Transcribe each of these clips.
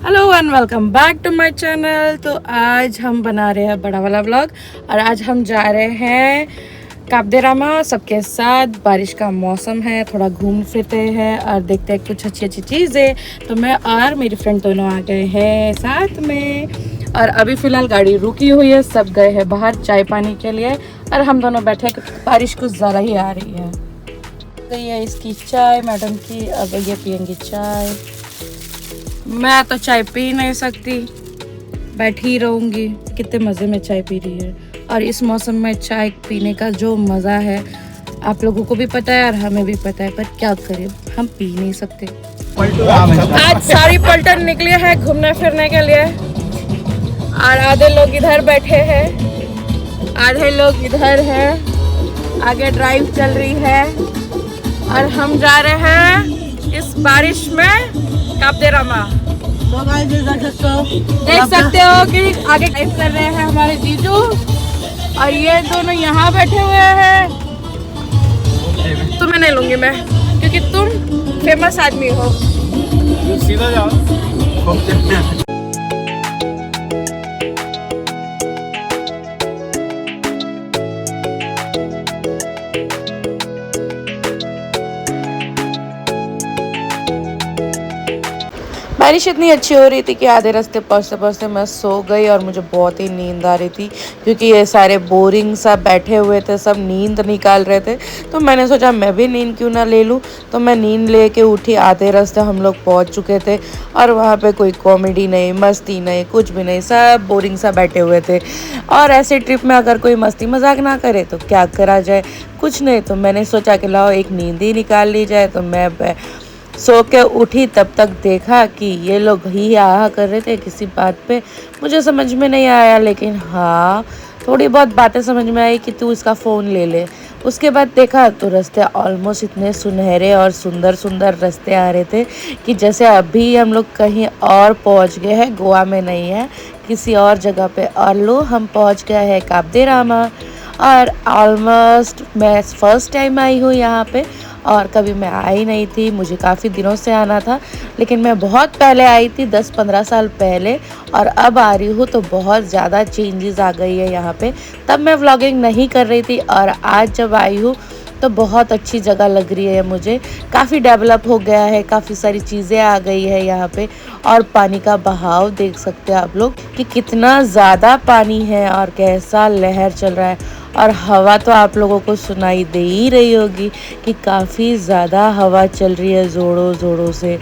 Hello and welcome back to my channel. तो आज हम बना रहे हैं बड़ा वाला व्लॉग और आज हम जा रहे हैं काबदेरामा सबके साथ। बारिश का मौसम है, थोड़ा घूम फिरते हैं और देखते हैं कुछ अच्छी अच्छी चीज़ें। तो मैं और मेरी फ्रेंड दोनों आ गए हैं साथ में और अभी फ़िलहाल गाड़ी रुकी हुई है, सब गए हैं बाहर चाय पानी के लिए और हम दोनों बैठे हैं क्योंकि बारिश कुछ ज़्यादा ही आ रही है। तो ये इसकी चाय मैडम की, अब ये पियेंगी चाय। मैं तो चाय पी नहीं सकती, बैठी रहूँगी। कितने मज़े में चाय पी रही है और इस मौसम में चाय पीने का जो मज़ा है आप लोगों को भी पता है और हमें भी पता है, पर क्या करें, हम पी नहीं सकते। आज सारी पलटन निकली है घूमने फिरने के लिए और आधे लोग इधर बैठे हैं, आधे लोग इधर हैं। आगे ड्राइव चल रही है और हम जा रहे हैं इस बारिश में काबदेरामा। तो गाइस देख सकते हो कि आगे ड्राइव कर रहे हैं हमारे जीजू और ये दोनों यहाँ बैठे हुए हैं। तुम्हें नहीं लूंगी मैं क्योंकि तुम फेमस आदमी हो। सीधा जाओ। बारिश इतनी अच्छी हो रही थी कि आधे रास्ते पहुँचते पहुँचते मैं सो गई और मुझे बहुत ही नींद आ रही थी क्योंकि ये सारे बोरिंग सब बैठे हुए थे, सब नींद निकाल रहे थे। तो मैंने सोचा मैं भी नींद क्यों ना ले लूँ। तो मैं नींद लेके उठी। आधे रास्ते हम लोग पहुँच चुके थे और वहाँ पे कोई कॉमेडी नहीं, मस्ती नहीं, कुछ भी नहीं, सब बोरिंग सा बैठे हुए थे। और ऐसे ट्रिप में अगर कोई मस्ती मजाक ना करे तो क्या करा जाए, कुछ नहीं। तो मैंने सोचा कि लाओ एक नींद ही निकाल ली जाए। तो मैं सो के उठी, तब तक देखा कि ये लोग ही आहा कर रहे थे किसी बात पे। मुझे समझ में नहीं आया, लेकिन हाँ थोड़ी बहुत बातें समझ में आई कि तू इसका फ़ोन ले ले। उसके बाद देखा तो रास्ते ऑलमोस्ट इतने सुनहरे और सुंदर सुंदर रास्ते आ रहे थे कि जैसे अभी हम लोग कहीं और पहुंच गए हैं, गोवा में नहीं है, किसी और जगह पे। और लो हम पहुंच गए हैं काबदेरामा। और ऑलमोस्ट मैं फ़र्स्ट टाइम आई हूँ यहाँ पे और कभी मैं आई नहीं थी। मुझे काफ़ी दिनों से आना था, लेकिन मैं बहुत पहले आई थी, 10-15 साल पहले, और अब आ रही हूँ तो बहुत ज़्यादा चेंजेस आ गई है यहाँ पे। तब मैं व्लॉगिंग नहीं कर रही थी और आज जब आई हूँ तो बहुत अच्छी जगह लग रही है मुझे। काफ़ी डेवलप हो गया है, काफ़ी सारी चीज़ें आ गई है यहाँ पे। और पानी का बहाव देख सकते हैं आप लोग कि कितना ज़्यादा पानी है और कैसा लहर चल रहा है। और हवा तो आप लोगों को सुनाई दे ही रही होगी कि काफ़ी ज़्यादा हवा चल रही है ज़ोरों ज़ोरों से।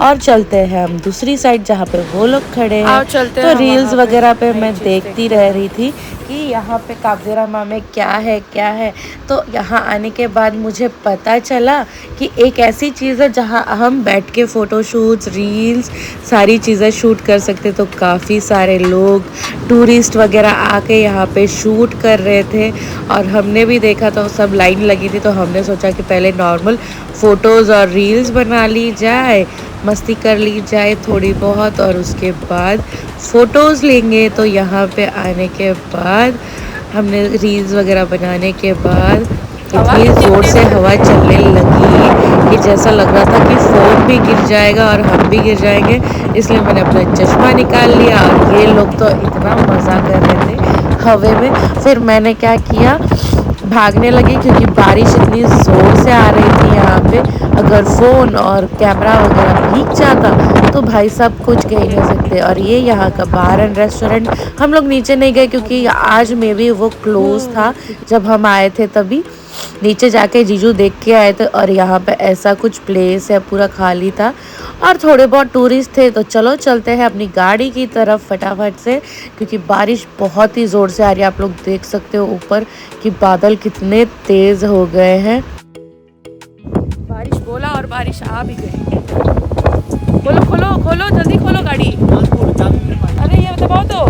और चलते हैं हम दूसरी साइड जहाँ पे वो लोग खड़े हैं। तो रील्स वगैरह पे मैं देखती रह रही थी कि यहाँ पे काबदेरामा में क्या है। तो यहाँ आने के बाद मुझे पता चला कि एक ऐसी चीज़ है जहाँ हम बैठ के फ़ोटोशूट्स, रील्स, सारी चीज़ें शूट कर सकते। तो काफ़ी सारे लोग, टूरिस्ट वगैरह आके यहाँ पे शूट कर रहे थे और हमने भी देखा तो सब लाइन लगी थी। तो हमने सोचा कि पहले नॉर्मल फ़ोटोज़ और रील्स बना ली जाए, मस्ती कर ली जाए थोड़ी बहुत, और उसके बाद फ़ोटोज़ लेंगे। तो यहाँ पे आने के बाद हमने रील्स वगैरह बनाने के बाद इतनी ज़ोर से हवा चलने लगी कि जैसा लग रहा था कि फ़ोन भी गिर जाएगा और हम भी गिर जाएंगे। इसलिए मैंने अपना चश्मा निकाल लिया और ये लोग तो इतना मज़ा कर रहे थे हवा में। फिर मैंने क्या किया, भागने लगी क्योंकि बारिश इतनी ज़ोर से आ रही थी यहाँ पे। अगर फ़ोन और कैमरा वगैरह भीग जाता तो भाई साहब कुछ कह नहीं सकते। और ये यहाँ का बार एंड रेस्टोरेंट, हम लोग नीचे नहीं गए क्योंकि आज में भी वो क्लोज था। जब हम आए थे तभी नीचे जाके जीजू देख के आए थे और यहाँ पे ऐसा कुछ प्लेस है, पूरा खाली था और थोड़े बहुत टूरिस्ट थे। तो चलो चलते हैं अपनी गाड़ी की तरफ फटाफट से क्योंकि बारिश बहुत ही ज़ोर से आ रही है। आप लोग देख सकते हो ऊपर कि बादल कितने तेज़ हो गए हैं। बारिश बोला और बारिश आ भी गई। खोलो खोलो खोलो, जल्दी खोलो गाड़ी। अरे ये दबाओ तो।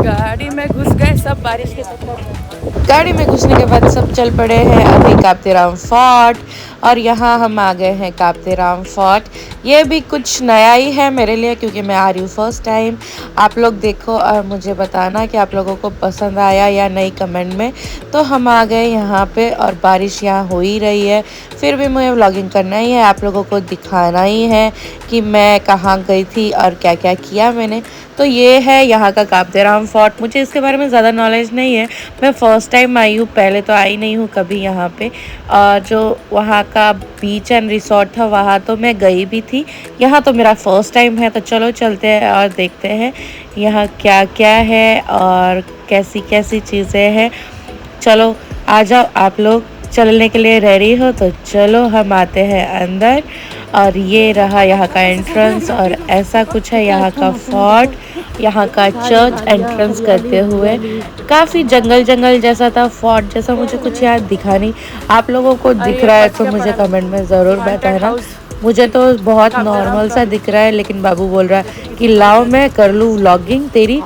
गाड़ी में घुस गए सब बारिश के चक्कर में। गाड़ी में घुसने के बाद सब चल पड़े हैं अभी काप्तेराम फोर्ट। और यहाँ हम आ गए हैं काप्तेराम फोर्ट। ये भी कुछ नया ही है मेरे लिए क्योंकि मैं आ रही हूँ फर्स्ट टाइम। आप लोग देखो और मुझे बताना कि आप लोगों को पसंद आया या नहीं कमेंट में। तो हम आ गए यहाँ पे और बारिश यहाँ हो ही रही है, फिर भी मुझे व्लॉगिंग करना ही है, आप लोगों को दिखाना ही है कि मैं कहाँ गई थी और क्या क्या किया मैंने। तो ये है यहाँ का काप्तेराम फोर्ट। मुझे इसके बारे में ज़्यादा नॉलेज नहीं है, मैं फ़र्स्ट टाइम आई हूँ, पहले तो आई नहीं हूँ कभी यहाँ पे। और जो वहाँ का बीच एंड रिसोर्ट था वहाँ तो मैं गई भी थी, यहाँ तो मेरा फ़र्स्ट टाइम है। तो चलो चलते हैं और देखते हैं यहाँ क्या क्या है और कैसी कैसी चीज़ें हैं। चलो आ जाओ आप लोग, चलने के लिए रेडी हो तो चलो हम आते हैं अंदर। और ये रहा यहाँ का एंट्रेंस और ऐसा कुछ है यहाँ का फोर्ट, यहाँ का चर्च एंट्रेंस करते हुए। काफ़ी जंगल जंगल जैसा था, फोर्ट जैसा मुझे कुछ याद दिखा नहीं। आप लोगों को दिख रहा है तो मुझे कमेंट में ज़रूर बताना। मुझे तो बहुत नॉर्मल सा दिख रहा है, लेकिन बाबू बोल रहा है कि लाओ मैं कर लूँ व्लॉगिंग तेरी,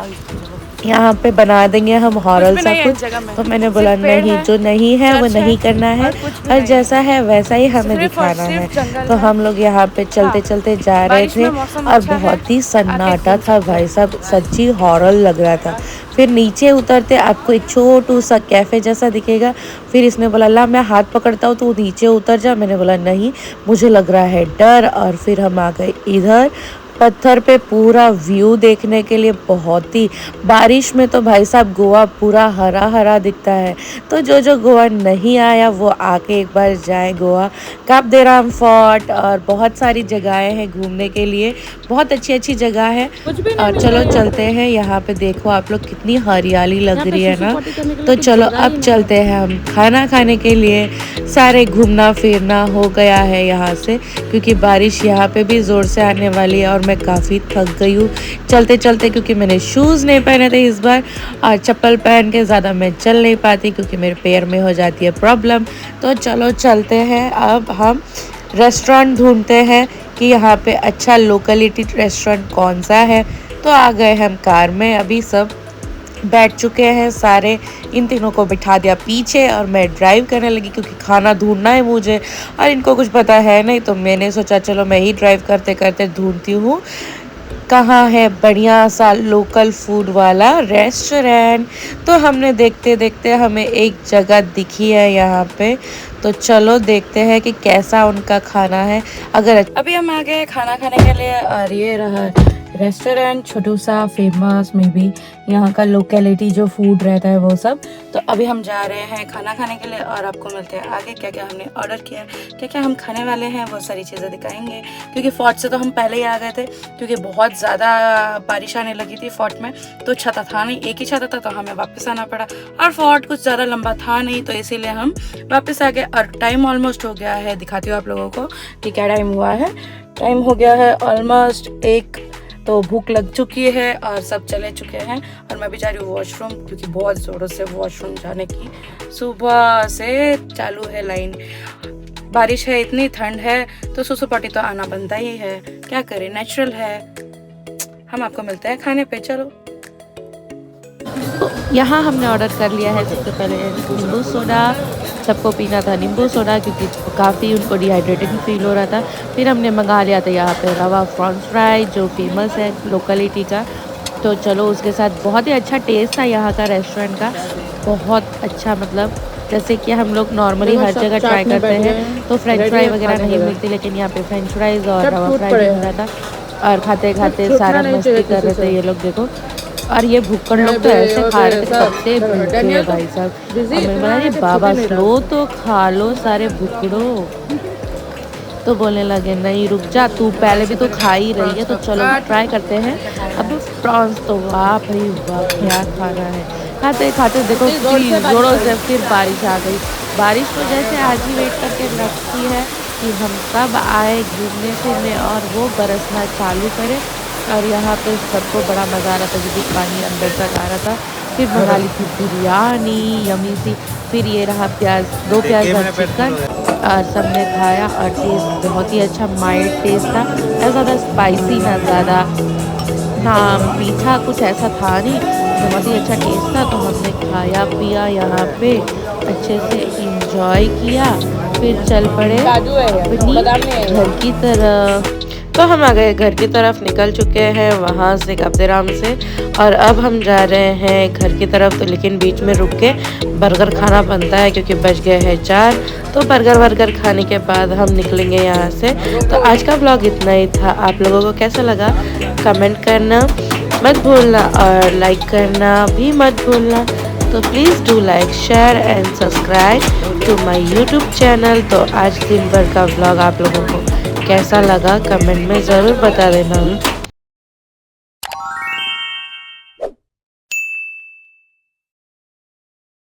यहाँ पे बना देंगे हम हॉरर सा कुछ। तो मैंने बोला नहीं, जो नहीं है वो नहीं करना है और जैसा है वैसा ही हमें दिखाना है। तो हम लोग यहाँ पे चलते चलते जा रहे थे और बहुत ही सन्नाटा था भाई साहब, सच्ची हॉरर लग रहा था। फिर नीचे उतरते आपको एक छोटू सा कैफ़े जैसा दिखेगा। फिर इसने बोला ला मैं हाथ पकड़ता हूँ तो नीचे उतर जा। मैंने बोला नहीं, मुझे लग रहा है डर। और फिर हम आ गए इधर पत्थर पे पूरा व्यू देखने के लिए। बहुत ही बारिश में तो भाई साहब गोवा पूरा हरा हरा दिखता है। तो जो जो गोवा नहीं आया वो आके एक बार जाए गोवा। काप्तेराम फोर्ट और बहुत सारी जगहें हैं घूमने के लिए, बहुत अच्छी अच्छी जगह है। और चलो चलते हैं, यहाँ पे देखो आप लोग कितनी हरियाली लग रही है ना। तो चलो अब चलते हैं हम खाना खाने के लिए। सारे घूमना फिरना हो गया है यहाँ से क्योंकि बारिश यहाँ पे भी ज़ोर से आने वाली है और मैं काफ़ी थक गई हूँ चलते चलते, क्योंकि मैंने शूज़ नहीं पहने थे इस बार और चप्पल पहन के ज़्यादा मैं चल नहीं पाती क्योंकि मेरे पैर में हो जाती है प्रॉब्लम। तो चलो चलते हैं, अब हम रेस्टोरेंट ढूंढते हैं कि यहाँ पे अच्छा लोकलिटी रेस्टोरेंट कौन सा है। तो आ गए हम कार में, अभी सब बैठ चुके हैं सारे। इन तीनों को बिठा दिया पीछे और मैं ड्राइव करने लगी क्योंकि खाना ढूंढना है मुझे और इनको कुछ पता है नहीं। तो मैंने सोचा चलो मैं ही ड्राइव करते करते ढूंढती हूँ कहाँ है बढ़िया सा लोकल फूड वाला रेस्टोरेंट। तो हमने देखते देखते हमें एक जगह दिखी है यहाँ पे। तो चलो देखते हैं कि कैसा उनका खाना है। अगर अभी हम आ गए खाना खाने के लिए और ये रहा रेस्टोरेंट, छोटू सा फेमस मे बी यहाँ का लोकेलिटी जो फूड रहता है वो सब। तो अभी हम जा रहे हैं खाना खाने के लिए और आपको मिलते हैं आगे क्या क्या हमने ऑर्डर किया है, क्या क्या हम खाने वाले हैं, वो सारी चीज़ें दिखाएंगे। क्योंकि फोर्ट से तो हम पहले ही आ गए थे क्योंकि बहुत ज़्यादा बारिश आने लगी थी फोर्ट में, तो छता था नहीं, एक ही छता था, तो हमें वापस आना पड़ा। और फोर्ट कुछ ज़्यादा लंबा था नहीं तो इसीलिए हम वापस आ गए। और टाइम ऑलमोस्ट हो गया है, दिखाती हूँ आप लोगों को कि क्या टाइम हुआ है। टाइम हो गया है ऑलमोस्ट 1, तो भूख लग चुकी है और सब चले चुके हैं और मैं भी जा रही हूँ वॉशरूम क्योंकि बहुत ज़ोरों से वॉशरूम जाने की सुबह से चालू है लाइन। बारिश है, इतनी ठंड है तो सुसु पार्टी तो आना बनता ही है, क्या करें, नेचुरल है। हम आपको मिलते हैं खाने पे, चलो। यहाँ हमने ऑर्डर कर लिया है सबसे पहले नींबू सोडा। सबको पीना था नींबू सोडा क्योंकि काफ़ी उनको डिहाइड्रेटिंग फील हो रहा था। फिर हमने मंगा लिया था यहाँ पे रवा फ्रेंच फ्राई जो फेमस है लोकलिटी का। तो चलो उसके साथ बहुत ही अच्छा टेस्ट था यहाँ का रेस्टोरेंट का, बहुत अच्छा। मतलब जैसे कि हम लोग नॉर्मली हर जगह ट्राई करते हैं तो फ्रेंच फ्राई वगैरह नहीं मिलती, लेकिन यहाँ पे फ्रेंच फ्राइज़ और रवा फ्राई मिल रहा था। और खाते खाते सारा मस्ती कर रहे थे ये लोग, देखो। और ये भूखड़ लोग तो ऐसे खा रहे थे, सबसे भूखे हैं भाई साहब। मैंने बोला ये बाबा स्लो तो खा लो सारे भूखड़ो। तो बोलने लगे नहीं रुक जा, तू पहले भी तो खा ही रही है, तो चलो ट्राई करते हैं। अब प्रॉन्स तो वाह भाई वाह क्या खाना है। खाते खाते देखो जोरों से फिर बारिश आ गई। बारिश तो जैसे आज ही वेट करके रखती है कि हम कब आए घूमने फिरने और वो बरसना चालू करे। और यहाँ पे सबको बड़ा मज़ा आ रहा था क्योंकि पानी अंदर तक आ रहा था। फिर मंगा ली थी बिरयानी यमी सी। फिर ये रहा प्याज, 2 प्याज और चिकन और सबने खाया और टेस्ट बहुत ही अच्छा माइल्ड टेस्ट था, ना ज़्यादा स्पाइसी ना ज़्यादा नाम भी था, कुछ ऐसा था नहीं, बहुत ही अच्छा टेस्ट था। तो हमने खाया पिया यहाँ पे, अच्छे से इंजॉय किया, फिर चल पड़े अपनी घर की तरफ। तो हम आ गए घर की तरफ, निकल चुके हैं वहाँ से कप्तेराम से, और अब हम जा रहे हैं घर की तरफ। तो लेकिन बीच में रुक के बर्गर खाना बनता है क्योंकि बज गए हैं 4। तो बर्गर खाने के बाद हम निकलेंगे यहाँ से। तो आज का ब्लॉग इतना ही था। आप लोगों को कैसा लगा कमेंट करना मत भूलना, और लाइक करना भी मत भूलना। तो please do like share and subscribe to my YouTube channel. तो आज दिन भर का ब्लॉग आप लोगों को कैसा लगा कमेंट में ज़रूर बता देना।